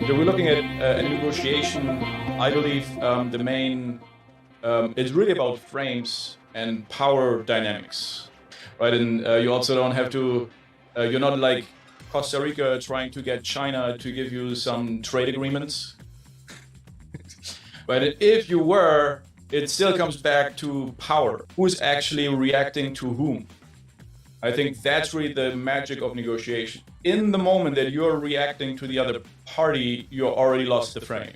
So we're looking at a negotiation. I believe the main is really about frames and power dynamics, right? And you also don't have to. You're not like Costa Rica trying to get China to give you some trade agreements, right? And if you were, it still comes back to power. Who's actually reacting to whom? I think that's really the magic of negotiation. In the moment that you're reacting to the other party, you already lost the frame.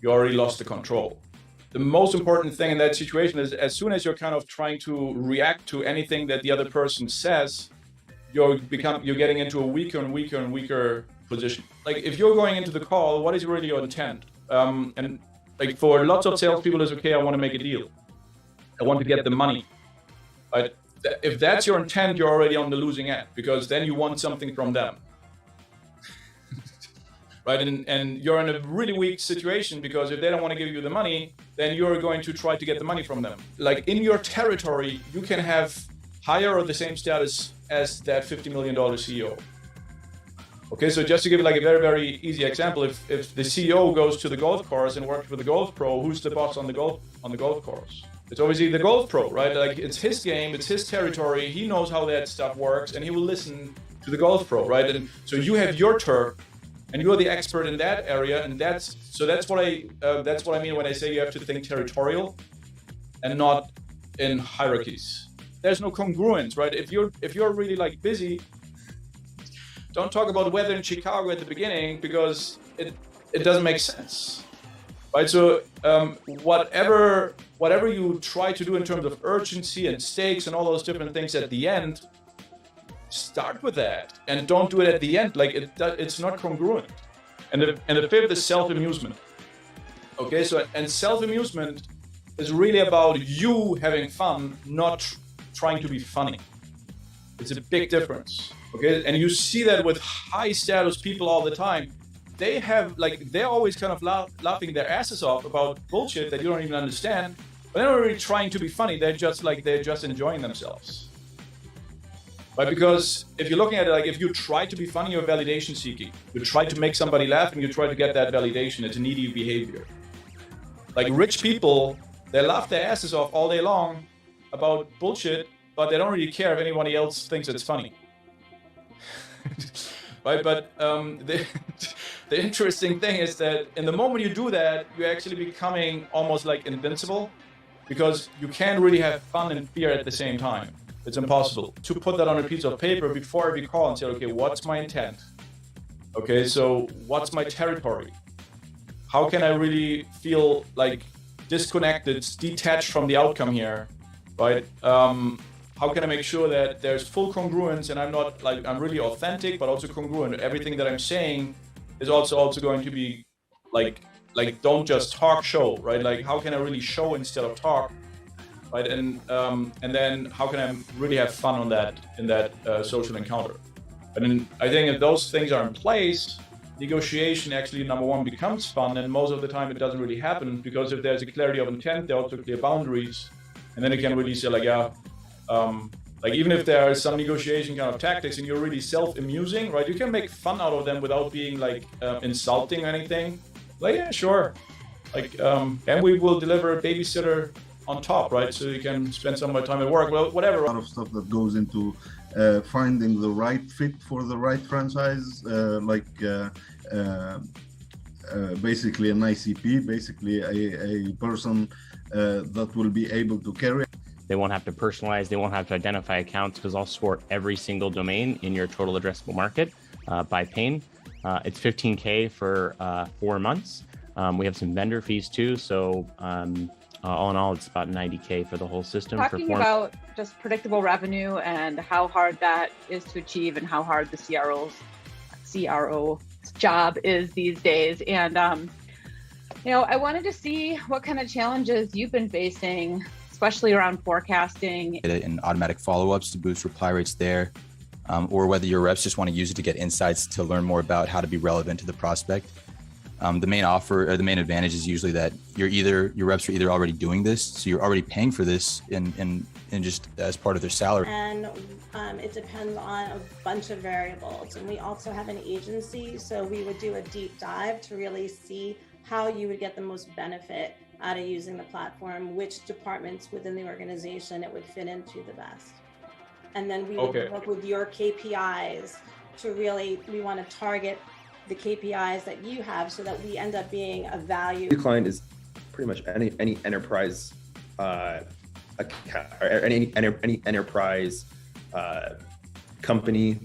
You already lost the control. The most important thing in that situation is as soon as you're kind of trying to react to anything that the other person says, you're getting into a weaker and weaker and weaker position. Like if you're going into the call, what is really your intent? And like for lots of salespeople, it's okay. I want to make a deal. I want to get the money. But if that's your intent, you're already on the losing end because then you want something from them. Right? And you're in a really weak situation because if they don't want to give you the money, then you're going to try to get the money from them. Like in your territory, you can have higher or the same status as that $50 million CEO. Okay, so just to give like a very, very easy example, if the CEO goes to the golf course and works with the golf pro, who's the boss on the golf course? It's obviously the golf pro, right? Like it's his game, it's his territory. He knows how that stuff works, and he will listen to the golf pro, right? And so you have your turf, and you're the expert in that area, and that's what I mean when I say you have to think territorial, and not in hierarchies. There's no congruence, right? If you're really like busy, don't talk about weather in Chicago at the beginning because it doesn't make sense. Right, so whatever you try to do in terms of urgency and stakes and all those different things at the end, start with that and don't do it at the end. Like it's not congruent. And the fifth is self-amusement. Okay, so and self-amusement is really about you having fun, not trying to be funny. It's a big difference. Okay, and you see that with high status people all the time. They're always kind of laughing their asses off about bullshit that you don't even understand. But they're not really trying to be funny. They're just enjoying themselves. Right? Because if you're looking at it, like if you try to be funny, you're validation seeking. You try to make somebody laugh and you try to get that validation. It's a needy behavior. Like rich people, they laugh their asses off all day long about bullshit, but they don't really care if anybody else thinks it's funny. Right? But the interesting thing is that in the moment you do that, you're actually becoming almost like invincible because you can't really have fun and fear at the same time. It's impossible. To put that on a piece of paper before every call and say, okay, what's my intent? Okay, so what's my territory? How can I really feel like disconnected, detached from the outcome here, right? How can I make sure that there's full congruence and I'm really authentic, but also congruent. Everything that I'm saying is also going to be like don't just talk show, right? Like how can I really show instead of talk, right? And then how can I really have fun in that social encounter? And then I think if those things are in place, negotiation actually number one becomes fun, and most of the time it doesn't really happen because if there's a clarity of intent, there are also clear boundaries, and then you can really say like like even if there are some negotiation kind of tactics and you're really self-amusing, right? You can make fun out of them without being like insulting or anything. Like, yeah, sure. Like, and we will deliver a babysitter on top, right? So you can spend some of my time at work, well, whatever. A lot of stuff that goes into finding the right fit for the right franchise, basically an ICP, basically a person that will be able to carry. They won't have to personalize. They won't have to identify accounts because I'll support every single domain in your total addressable market by pane. It's $15K for 4 months. We have some vendor fees too. So all in all, it's about $90K for the whole system. Talking about just predictable revenue and how hard that is to achieve and how hard the CRO job is these days. And, I wanted to see what kind of challenges you've been facing, especially around forecasting. And automatic follow-ups to boost reply rates there, or whether your reps just want to use it to get insights to learn more about how to be relevant to the prospect. The main offer or the main advantage is usually that your reps are either already doing this, so you're already paying for this in just as part of their salary. And it depends on a bunch of variables. And we also have an agency, so we would do a deep dive to really see how you would get the most benefit out of using the platform, which departments within the organization it would fit into the best. And then we would work with your KPIs to really, we want to target the KPIs that you have so that we end up being a value. The client is pretty much any enterprise account, or any enterprise company.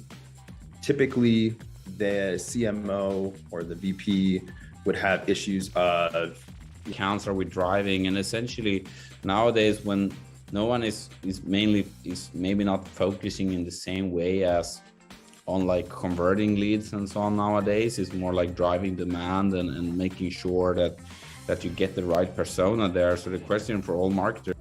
Typically, the CMO or the VP would have issues of accounts are we driving, and essentially nowadays when no one is maybe not focusing in the same way as on like converting leads and so on nowadays. It's more like driving demand and making sure that you get the right persona there. So the question for all marketers